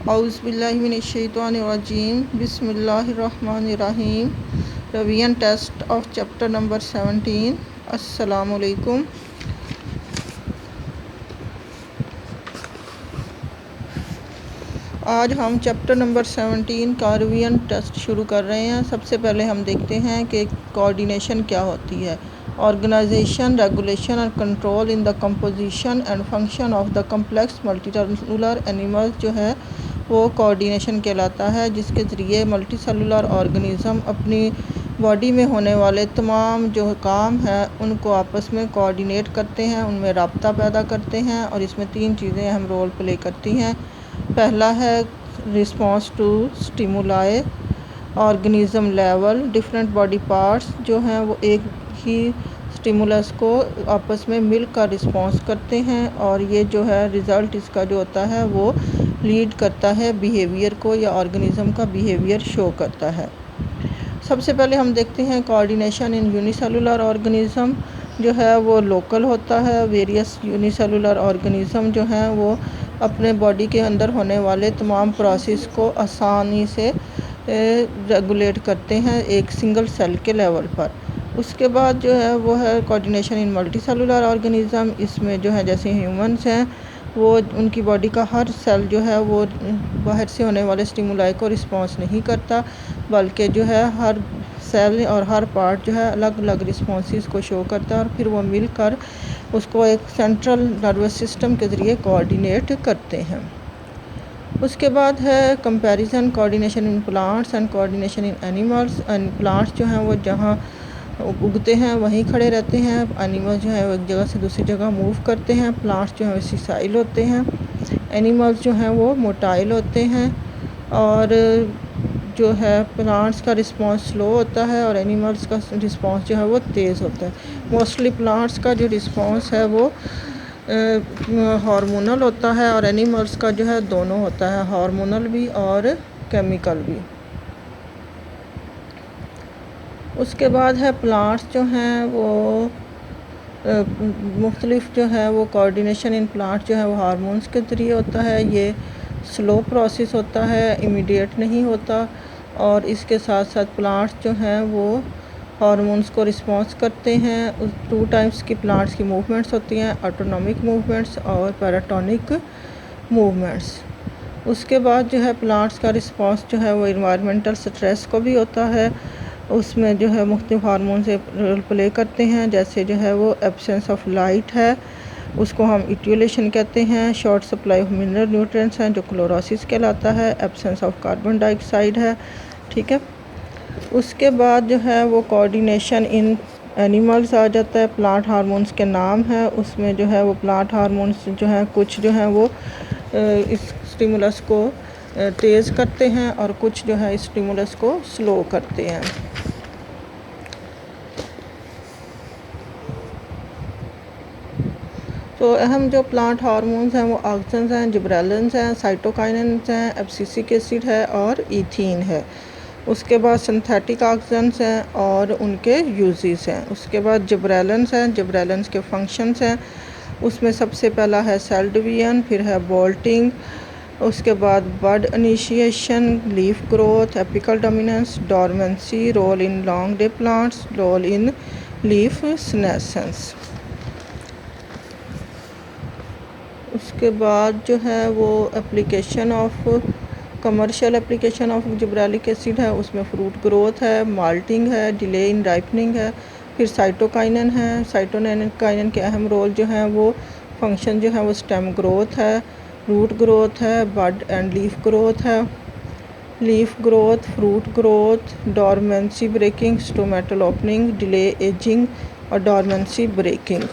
औज़ुबिल्लाहिमिनश्शैतानिर्रजीम बिस्मिल्लाहिर्रहमानिर्रहीम। Revision test of chapter number 17। अस्सलामुअलैकुम। आज हम चैप्टर नंबर 17 का रिवीजन टेस्ट शुरू कर रहे हैं। सबसे पहले हम देखते हैं कि कोऑर्डिनेशन क्या होती है। ऑर्गेनाइजेशन, रेगुलेशन और control in the composition and function of the complex multicellular animals जो है वो कोऑर्डिनेशन कहलाता है, जिसके ज़रिए मल्टीसेलुलर ऑर्गेनिज़म अपनी बॉडी में होने वाले तमाम जो काम है उनको आपस में कोऑर्डिनेट करते हैं, उनमें राब्ता पैदा करते हैं। और इसमें 3 चीज़ें अहम रोल प्ले करती हैं। पहला है response to stimuli, organism level. Different body parts जो हैं वो एक ही स्टिमुलस को आपस में मिलकर रिस्पॉन्स करते हैं, और ये जो है रिज़ल्ट इसका जो होता है वो लीड करता है बिहेवियर को, या ऑर्गेनिज़म का बिहेवियर शो करता है। सबसे पहले हम देखते हैं कोऑर्डिनेशन इन यूनिसेलुलर ऑर्गेनिज़म जो है वो लोकल होता है। वेरियस यूनिसेलुलर ऑर्गेनिज़म जो हैं वो अपने बॉडी के अंदर होने वाले तमाम प्रोसेस को आसानी से रेगुलेट करते हैं एक सिंगल सेल के लेवल पर। उसके बाद जो है वो है कोऑर्डिनेशन इन मल्टीसेलुलर ऑर्गेनिज़म। इसमें जो है जैसे ह्यूमंस हैं वो उनकी बॉडी का हर सेल जो है वो बाहर से होने वाले स्टिमुलाई को रिस्पॉन्स नहीं करता, बल्कि जो है हर सेल और हर पार्ट जो है अलग अलग रिस्पॉन्सेस को शो करता है, और फिर वो मिलकर उसको एक सेंट्रल नर्वस सिस्टम के ज़रिए कोऑर्डिनेट करते हैं। उसके बाद है comparison, coordination in plants and coordination in animals. Plants जो हैं वो जहाँ उगते हैं वहीं खड़े रहते हैं, एनिमल्स जो है वो एक जगह से दूसरी जगह मूव करते हैं। प्लांट्स जो हैं वो सिसाइल होते हैं, एनिमल्स जो हैं वो मोटाइल होते हैं। और जो है प्लांट्स का रिस्पांस स्लो होता है और एनिमल्स का रिस्पांस जो है वो तेज़ होता है। मोस्टली प्लांट्स का जो रिस्पांस है वो हार्मोनल होता है, और एनिमल्स का जो है दोनों होता है, हार्मोनल भी और केमिकल भी। उसके बाद है प्लांट्स जो हैं वो मुख्तलिफ जो है वो कोऑर्डिनेशन इन प्लांट जो है वो हार्मोन्स के ज़रिए होता है। ये स्लो प्रोसेस होता है, इमीडिएट नहीं होता। और इसके साथ साथ प्लांट्स जो हैं वो हार्मोन्स को रिस्पॉन्स करते हैं। 2 टाइप्स की प्लांट्स की मूवमेंट्स होती हैं, ऑटोनॉमिक मूवमेंट्स और पैराटोनिक मूवमेंट्स। उसके बाद जो है प्लांट्स का रिस्पॉन्स जो है वो इन्वायरमेंटल स्ट्रेस को भी होता है, उसमें जो है मुख्तलिफ हार्मोन से रोल प्ले करते हैं। जैसे जो है वो एब्सेंस ऑफ लाइट है, उसको हम इट्यूलेशन कहते हैं। Short supply of mineral nutrients हैं जो क्लोरोसिस कहलाता है। एब्सेंस ऑफ कार्बन डाइऑक्साइड है, ठीक है। उसके बाद जो है वो कोऑर्डिनेशन इन एनिमल्स आ जाता है। प्लांट हार्मोन्स के नाम है, उसमें जो है वो प्लांट हार्मोन्स जो हैं कुछ जो हैं वो इस स्टिमुलस को तेज़ करते हैं, और कुछ जो है इस स्टिमुलस को स्लो करते हैं। तो अहम जो प्लांट हार्मोन्स हैं वो ऑक्सिन्स हैं, जिब्रेलिन्स हैं, साइटोकाइनेंस हैं, एब्सिसिक एसिड है और ईथीन है। उसके बाद सिंथेटिक ऑक्सिन्स हैं और उनके यूजेस हैं। उसके बाद जिब्रेलिन्स हैं, जिब्रेलिन्स के फंक्शंस हैं। उसमें सबसे पहला है सेल डिवीजन, फिर है बोल्टिंग, उसके बाद bud initiation, leaf growth, apical dominance, dormancy, role in long day plants, role in leaf senescence. उसके बाद जो है वो application of commercial application of gibberellic acid है, उसमें फ्रूट ग्रोथ है, माल्टिंग है, डिले इन राइपनिंग है, फिर साइटोकाइनन है। साइटोकाइनन के अहम रोल जो हैं वो फंक्शन जो है वो स्टेम ग्रोथ है, रूट ग्रोथ है, बड एंड लीफ ग्रोथ है। Leaf growth, fruit growth, dormancy breaking, stomatal opening, delay ageing और डोरमेंसी ब्रेकिंग।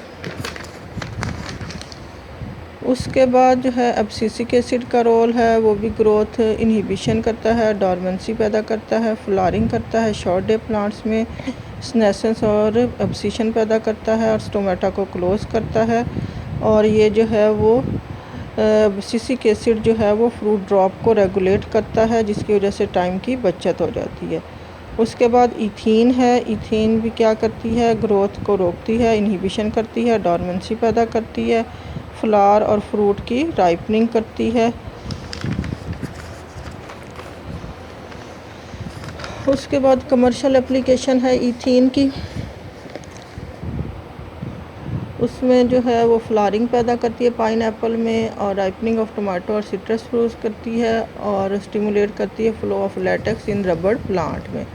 उसके बाद जो है एब्सिसिक एसिड का रोल है, वो भी ग्रोथ इनहिबिशन करता है, डोरमेंसी पैदा करता है, फ्लावरिंग करता है शॉर्ट डे प्लांट्स में, स्नेसेंस और एब्सिशन पैदा करता है, और स्टोमेटा को क्लोज करता है। और ये जो है वो एब्सिसिक एसिड जो है वो फ्रूट ड्रॉप को रेगुलेट करता है, जिसकी वजह से टाइम की बचत हो जाती है। उसके बाद इथीन है, इथीन भी क्या करती है, ग्रोथ को रोकती है, इनहिबिशन करती है, डोरमेंसी पैदा करती है, फ्लावर और फ्रूट की राइपनिंग करती है। उसके बाद कमर्शियल एप्लीकेशन है ईथीन की। उसमें जो है वो फ्लावरिंग पैदा करती है पाइन एप्पल में, और राइपनिंग ऑफ टमाटो और सिट्रस फ्रूट्स करती है, और स्टिमुलेट करती है flow of latex in rubber plant में।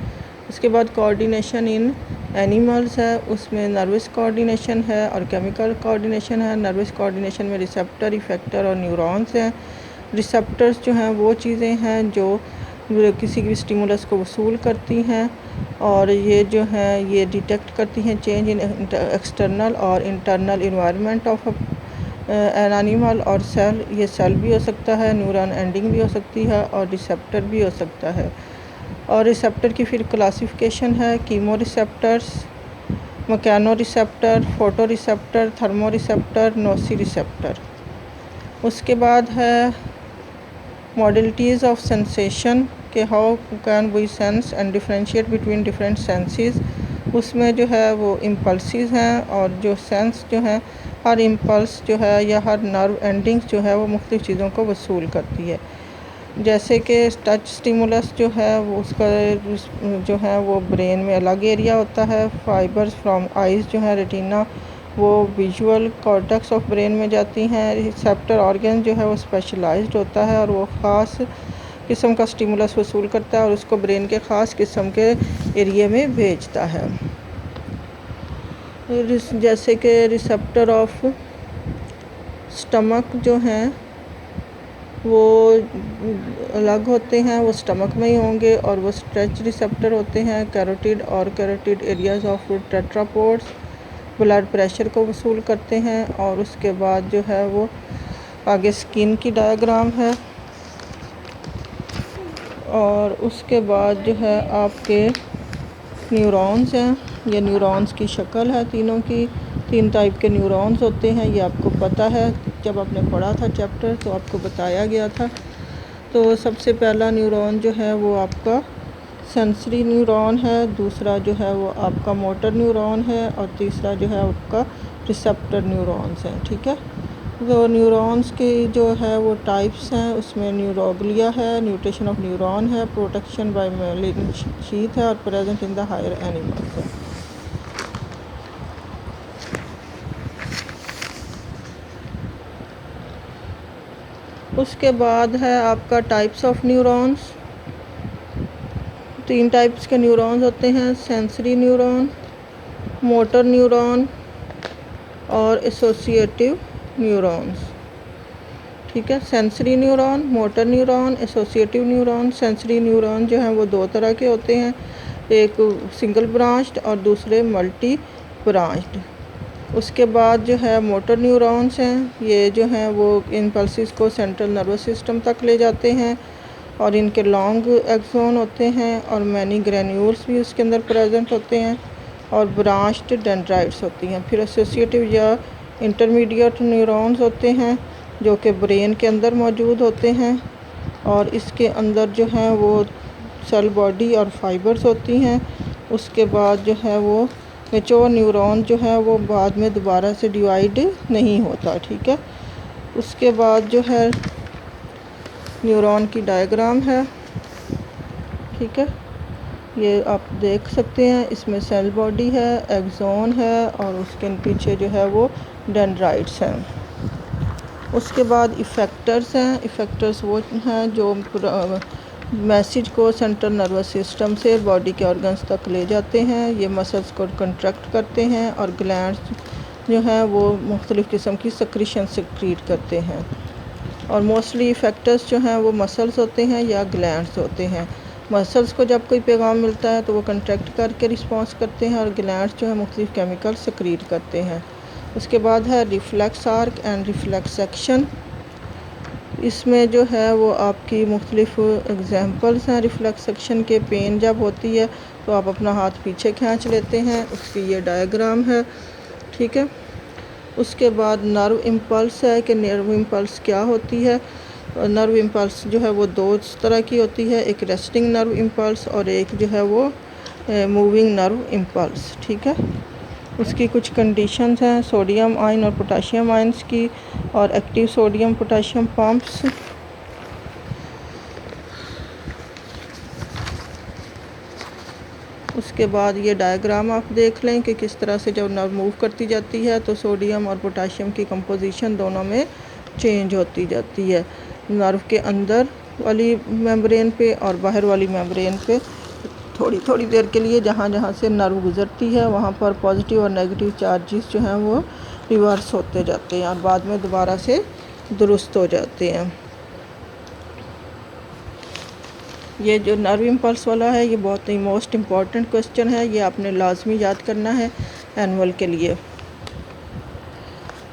उसके बाद कोऑर्डिनेशन इन एनिमल्स है, उसमें नर्वस कोऑर्डिनेशन है और केमिकल कोऑर्डिनेशन है। नर्वस कोऑर्डिनेशन में रिसेप्टर, इफेक्टर और न्यूरॉन्स हैं। रिसेप्टर्स जो हैं वो चीज़ें हैं जो किसी भी स्टिमुलस को वसूल करती हैं, और ये जो हैं ये डिटेक्ट करती हैं चेंज इन एक्सटर्नल और internal environment of an animal और सेल। ये सेल भी हो सकता है, न्यूरॉन एंडिंग भी हो सकती है और रिसेप्टर भी हो सकता है। और रिसेप्टर की फिर क्लासिफिकेशन है chemo receptors, mechano receptor, photo receptor, thermo receptor, noci receptor. उसके बाद है मॉडलिटीज़ ऑफ सेंसेशन के how can we sense and differentiate between different senses. उसमें जो है वो इम्पल्सिस हैं, और जो सेंस जो है हर इम्पल्स जो है या हर नर्व एंडिंग्स जो है वो मुख्तलिफ़ चीज़ों को वसूल करती है। जैसे कि टच स्टिमुलस जो है वो उसका जो है वो ब्रेन में अलग एरिया होता है। फाइबर्स फ्रॉम आइज़ जो है रेटिना वो विजुअल कॉर्टेक्स ऑफ ब्रेन में जाती हैं। रिसेप्टर ऑर्गन जो है वो स्पेशलाइज्ड होता है और वो ख़ास किस्म का स्टिमुलस वसूल करता है और उसको ब्रेन के ख़ास किस्म के एरिया में भेजता है। जैसे कि रिसेप्टर ऑफ स्टमक जो हैं वो अलग होते हैं, वो स्टमक में ही होंगे, और वो स्ट्रेच रिसेप्टर होते हैं। कैरोटिड और carotid areas of tetrapods blood pressure को वसूल करते हैं। और उसके बाद जो है वो आगे स्किन की डायग्राम है, और उसके बाद जो है आपके न्यूरॉन्स हैं। ये न्यूरॉन्स की शक्ल है तीनों की। 3 टाइप के न्यूरॉन्स होते हैं, ये आपको पता है, जब आपने पढ़ा था चैप्टर तो आपको बताया गया था। तो सबसे पहला न्यूरॉन जो है वो आपका सेंसरी न्यूरॉन है, दूसरा जो है वो आपका मोटर न्यूरॉन है, और तीसरा जो है आपका रिसेप्टर न्यूरॉन्स हैं। ठीक है, तो न्यूरॉन्स की जो है वो टाइप्स हैं, उसमें न्यूरोग्लिया है, न्यूट्रिशन ऑफ न्यूरॉन है, प्रोटेक्शन बाय मेलिन शीथ है, और present in the higher animals है। उसके बाद है आपका टाइप्स ऑफ न्यूरॉन्स। 3 टाइप्स के न्यूरॉन्स होते हैं, सेंसरी न्यूरॉन, मोटर न्यूरॉन और एसोसिएटिव न्यूरॉन्स। ठीक है, sensory neuron, motor neuron, associative neuron. Sensory neuron जो हैं वो 2 तरह के होते हैं, एक सिंगल ब्रांच्ड और दूसरे मल्टी ब्रांच्ड। उसके बाद जो है मोटर न्यूरॉन्स हैं, ये जो हैं वो इम्पल्सिस को सेंट्रल नर्वस सिस्टम तक ले जाते हैं, और इनके लॉन्ग एक्सोन होते हैं, और मैनी ग्रेन्यूल्स भी उसके अंदर प्रेजेंट होते हैं, और ब्रांच्ड डेंड्राइट्स होती हैं। फिर एसोसिएटिव या इंटरमीडिएट न्यूरॉन्स होते हैं जो कि ब्रेन के अंदर मौजूद होते हैं, और इसके अंदर जो है वो सेल बॉडी और फाइबर्स होती हैं। उसके बाद जो है वो मैच्योर न्यूरॉन जो है वो बाद में दोबारा से डिवाइड नहीं होता। ठीक है, उसके बाद जो है न्यूरॉन की डायग्राम है। ठीक है, ये आप देख सकते हैं, इसमें सेल बॉडी है, एक्सोन है, और उसके पीछे जो है वो डेंड्राइट्स हैं। उसके बाद इफ़ेक्टर्स हैं। इफ़ेक्टर्स वो हैं जो मैसेज को सेंट्रल नर्वस सिस्टम से बॉडी के ऑर्गन्स तक ले जाते हैं। ये मसल्स को कंट्रैक्ट करते हैं, और ग्लैंड्स जो हैं वो मुख्तलिफ़ किस्म की सेक्रीशन सेक्रीट करते हैं। और मोस्टली इफ़ेक्टर्स जो हैं वो मसल्स होते हैं या ग्लैंड्स होते हैं। मसल्स को जब कोई पैगाम मिलता है तो वो कंट्रैक्ट करके रिस्पॉन्स करते हैं, और ग्लैंड्स जो है मुख्तलिफ़ केमिकल सेक्रीट करते हैं। उसके बाद है reflex arc and reflex action. इसमें जो है वो आपकी मुख्तलिफ़ एग्जांपल्स हैं रिफ्लेक्स एक्शन के। पेन जब होती है तो आप अपना हाथ पीछे खींच लेते हैं, उसकी ये डायग्राम है। ठीक है, उसके बाद नर्व इम्पल्स है कि नर्व इम्पल्स क्या होती है। नर्व इम्पल्स जो है वो 2 तरह की होती है, एक रेस्टिंग नर्व इम्पल्स और एक जो है वो मूविंग नर्व इम्पल्स। ठीक है, उसकी कुछ कंडीशंस हैं, सोडियम आयन और पोटाशियम आयन्स की, और एक्टिव सोडियम पोटाशियम पंप्स। उसके बाद ये डायग्राम आप देख लें कि किस तरह से जब नर्व मूव करती जाती है तो सोडियम और पोटाशियम की कंपोजिशन दोनों में चेंज होती जाती है, नर्व के अंदर वाली मेम्ब्रेन पे और बाहर वाली मेम्ब्रेन पे। थोड़ी थोड़ी देर के लिए जहाँ जहाँ से नर्व गुजरती है वहाँ पर पॉजिटिव और नेगेटिव चार्जेस जो हैं वो रिवर्स होते जाते हैं और बाद में दोबारा से दुरुस्त हो जाते हैं। ये जो नर्व इम्पल्स वाला है ये बहुत ही मोस्ट इम्पॉर्टेंट क्वेश्चन है, ये आपने लाजमी याद करना है एनुअल के लिए।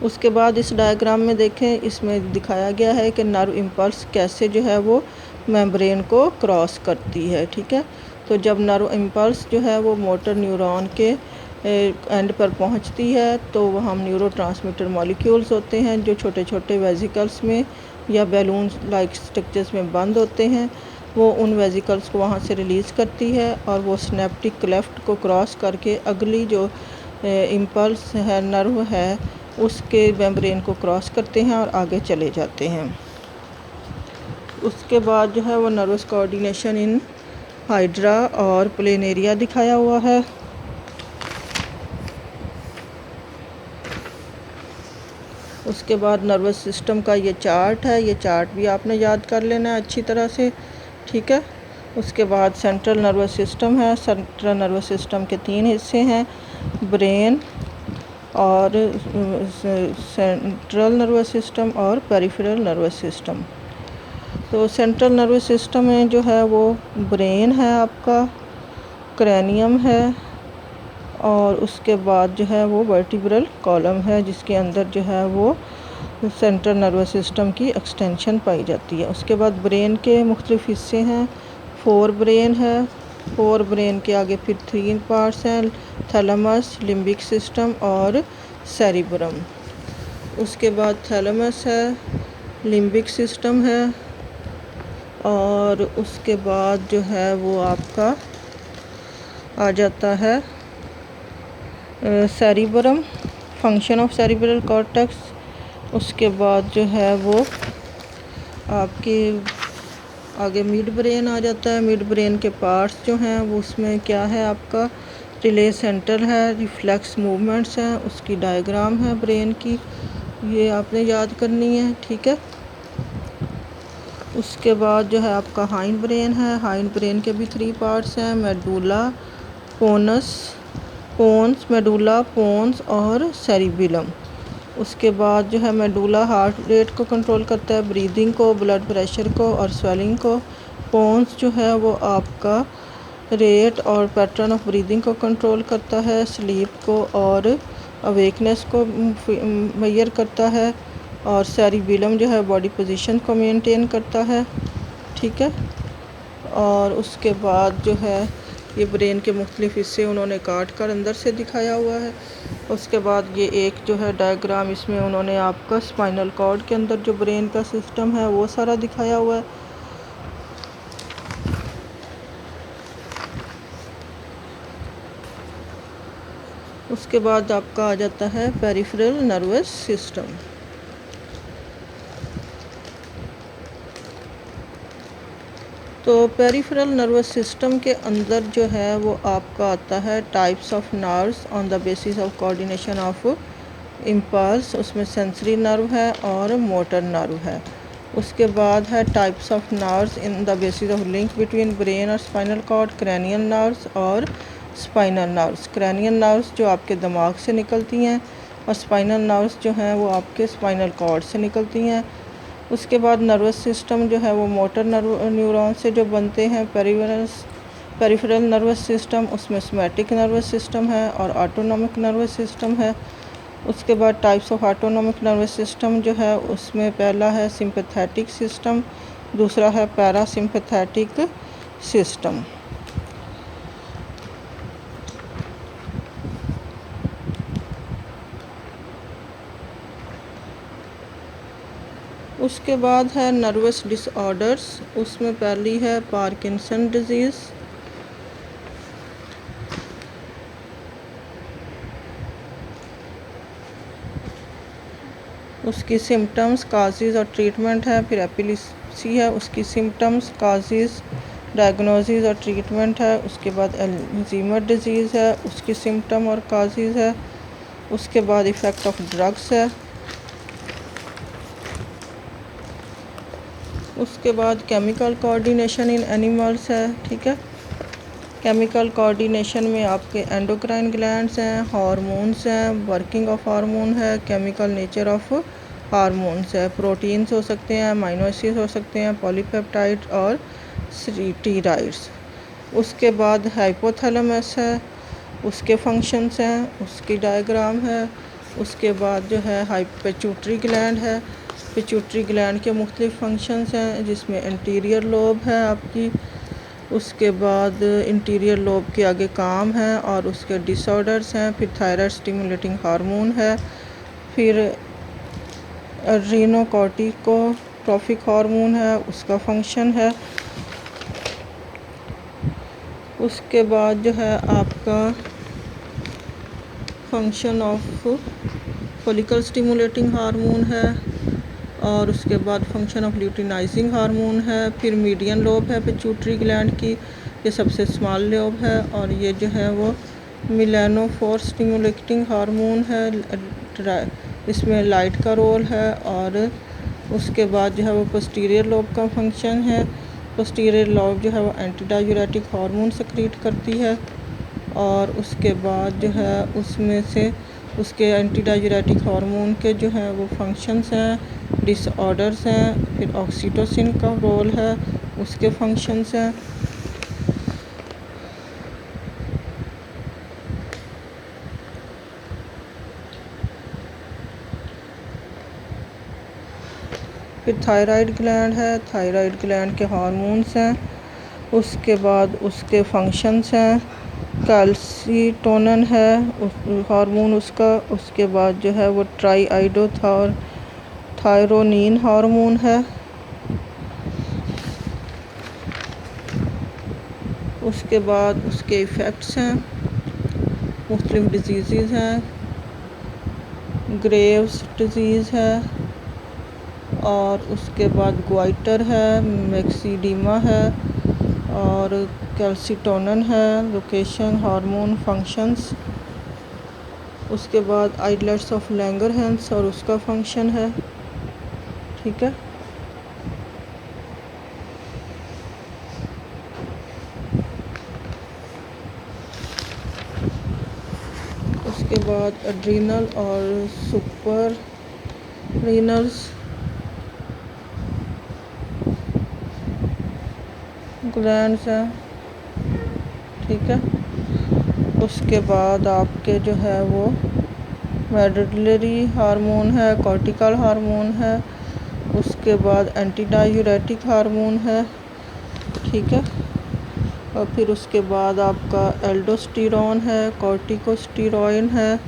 उसके बाद इस डायग्राम में देखें, इसमें दिखाया गया है कि नर्व इम्पल्स कैसे जो है वो मेम्ब्रेन को क्रॉस करती है। ठीक है, तो जब नर्व इम्पल्स जो है वो मोटर न्यूरॉन के एंड पर पहुंचती है तो वहाँ न्यूरोट्रांसमीटर मॉलिक्यूल्स होते हैं जो छोटे छोटे वेजिकल्स में या बैलून लाइक स्ट्रक्चर्स में बंद होते हैं, वो उन वेजिकल्स को वहाँ से रिलीज़ करती है और वो सिनेप्टिक क्लेफ्ट को क्रॉस करके अगली जो इम्पल्स है नर्व है उसके मेम्ब्रेन को क्रॉस करते हैं और आगे चले जाते हैं। उसके बाद जो है वो नर्वस कोऑर्डिनेशन इन हाइड्रा और प्लेनेरिया दिखाया हुआ है। उसके बाद नर्वस सिस्टम का ये चार्ट है, ये चार्ट भी आपने याद कर लेना है अच्छी तरह से। ठीक है, उसके बाद सेंट्रल नर्वस सिस्टम है। सेंट्रल नर्वस सिस्टम के 3 हिस्से हैं, ब्रेन और सेंट्रल नर्वस सिस्टम और पेरिफेरल नर्वस सिस्टम। तो सेंट्रल नर्वस सिस्टम में जो है वो ब्रेन है आपका, क्रैनियम है और उसके बाद जो है वो वर्टिब्रल कॉलम है जिसके अंदर जो है वो सेंट्रल नर्वस सिस्टम की एक्सटेंशन पाई जाती है। उसके बाद ब्रेन के मुख्तलिफ हिस्से हैं, 4 ब्रेन है, 4 ब्रेन के आगे फिर 3 पार्ट्स हैं, थैलेमस, लिम्बिक सिस्टम और सेरिब्रम। उसके बाद थैलेमस है, लिम्बिक सिस्टम है और उसके बाद जो है वो आपका आ जाता है cerebrum, function of cerebral cortex. उसके बाद जो है वो आपके आगे मिड ब्रेन आ जाता है। मिड ब्रेन के पार्ट्स जो हैं वो उसमें क्या है आपका रिले सेंटर है, रिफ्लेक्स मूवमेंट्स हैं, उसकी डायग्राम है ब्रेन की, ये आपने याद करनी है। ठीक है, उसके बाद जो है आपका हाइंड ब्रेन है। हाइंड ब्रेन के भी 3 पार्ट्स हैं, मेडुला, पोन्स, मेडुला, पोन्स और सेरिबेलम। उसके बाद जो है मेडुला हार्ट रेट को कंट्रोल करता है, ब्रीदिंग को, ब्लड प्रेशर को और स्वेलिंग को। पोन्स जो है वो आपका रेट और पैटर्न ऑफ ब्रीदिंग को कंट्रोल करता है, स्लीप को और अवेकनेस को मेजर करता है और सेरिबेलम जो है बॉडी पोजीशन को मेंटेन करता है। ठीक है, और उसके बाद जो है ये ब्रेन के मुख्तलिफ हिस्से उन्होंने काट कर अंदर से दिखाया हुआ है। उसके बाद ये एक जो है डायग्राम, इसमें उन्होंने आपका स्पाइनल कॉर्ड के अंदर जो ब्रेन का सिस्टम है वो सारा दिखाया हुआ है। उसके बाद आपका आ जाता है पेरिफेरल नर्वस सिस्टम। तो पेरिफेरल नर्वस सिस्टम के अंदर जो है वो आपका आता है types of nerves on the basis of coordination of impulse. उसमें सेंसरी नर्व है और मोटर नर्व है। उसके बाद है types of nerves in the basis of link between brain और स्पाइनल कॉर्ड, क्रैनियल नर्व्स और स्पाइनल नर्व्स। क्रैनियल नर्व्स जो आपके दिमाग से निकलती हैं और स्पाइनल नर्व्स जो हैं वो आपके स्पाइनल कॉर्ड से निकलती हैं। उसके बाद नर्वस सिस्टम जो है वो मोटर न्यूरॉन से जो बनते हैं। पेरिफेरल नर्वस सिस्टम, उसमें सोमैटिक नर्वस सिस्टम है और ऑटोनॉमिक नर्वस सिस्टम है। उसके बाद types of autonomic nervous system जो है उसमें पहला है सिंपैथेटिक सिस्टम, दूसरा है पैरासिम्पैथेटिक सिस्टम। उसके बाद है नर्वस डिसऑर्डर्स, उसमें पहली है पार्किंसन डिजीज़। उसकी सिम्टम्स, काजेज़ और ट्रीटमेंट है। फिर एपिलेप्सी है, उसकी सिम्टम्स, काजेज़, डायग्नोसिस और ट्रीटमेंट है। उसके बाद अल्जाइमर डिजीज़ है, उसकी सिम्टम और काजेज़ है। उसके बाद इफ़ेक्ट ऑफ ड्रग्स है। उसके बाद केमिकल कोऑर्डिनेशन इन एनिमल्स है। ठीक है, केमिकल कोऑर्डिनेशन में आपके एंडोक्राइन ग्लैंड्स हैं, हार्मोन्स हैं, वर्किंग ऑफ हार्मोन है, केमिकल नेचर ऑफ हार्मोन्स है, प्रोटीन्स हो सकते हैं, अमीनो एसिड्स हो सकते हैं, पॉलीपेप्टाइड और स्टीरॉइड्स। उसके बाद हाइपोथैलेमस है, उसके फंक्शंस हैं, उसकी डायग्राम है। उसके बाद जो है पिट्यूटरी ग्लैंड है। पिट्यूटरी ग्लैंड के मुख्तलिफ फंक्शंस हैं, जिसमें इंटीरियर लोब है आपकी। उसके बाद इंटीरियर लोब के आगे काम है और उसके डिसऑर्डर्स हैं। फिर थायराइड स्टिमुलेटिंग हार्मोन है। फिर एड्रेनोकॉर्टिकोट्रॉफिक हार्मोन है, उसका फंक्शन है। उसके बाद जो है आपका function of follicle stimulating hormone है और उसके बाद फंक्शन ऑफ ल्यूटिनाइजिंग हार्मोन है। फिर मीडियन लोब है पिट्यूटरी ग्लैंड की, ये सबसे स्मॉल लोब है और ये जो है वो मेलानोफोर स्टिमुलेटिंग हार्मोन है, इसमें लाइट का रोल है। और उसके बाद जो है वो पोस्टीरियर लोब का फंक्शन है। पोस्टीरियर लोब जो है वो एंटीडायूरेटिक हार्मोन सेक्रेट करती है और उसके बाद जो है उसमें से उसके एंटीडायूरेटिक हार्मोन के जो हैं वो फंक्शंस हैं, डिसऑर्डर्स हैं। फिर ऑक्सीटोसिन का रोल है, उसके फंक्शंस हैं। फिर थायराइड ग्लैंड है, थायराइड ग्लैंड के हार्मोन्स हैं। उसके बाद उसके फंक्शंस हैं, कैल्सीटोनिन है हार्मोन उसका। उसके बाद जो है वो थायरोनिन हार्मोन है। उसके बाद उसके इफ़ेक्ट्स हैं, मुख्तलिफ डिजीज़ हैं, ग्रेव्स डिजीज़ है और उसके बाद ग्वाइटर है, मैक्सीडीमा है और कैल्सीटोनिन है, लोकेशन हार्मोन फंक्शंस। उसके बाद आइलैट्स ऑफ लैंगरहैंस और उसका फंक्शन है। ठीक है, उसके बाद एड्रीनल और सुपर रीनल्स ग्लैंड्स हैं। ठीक है, उसके बाद आपके जो है वो मेडुलरी हार्मोन है, कॉर्टिकल हार्मोन है। उसके बाद एंटीडायूरेटिक हार्मोन है। ठीक है, और फिर उसके बाद आपका एल्डोस्टेरोन है, कॉर्टिकोस्टेरॉइन है।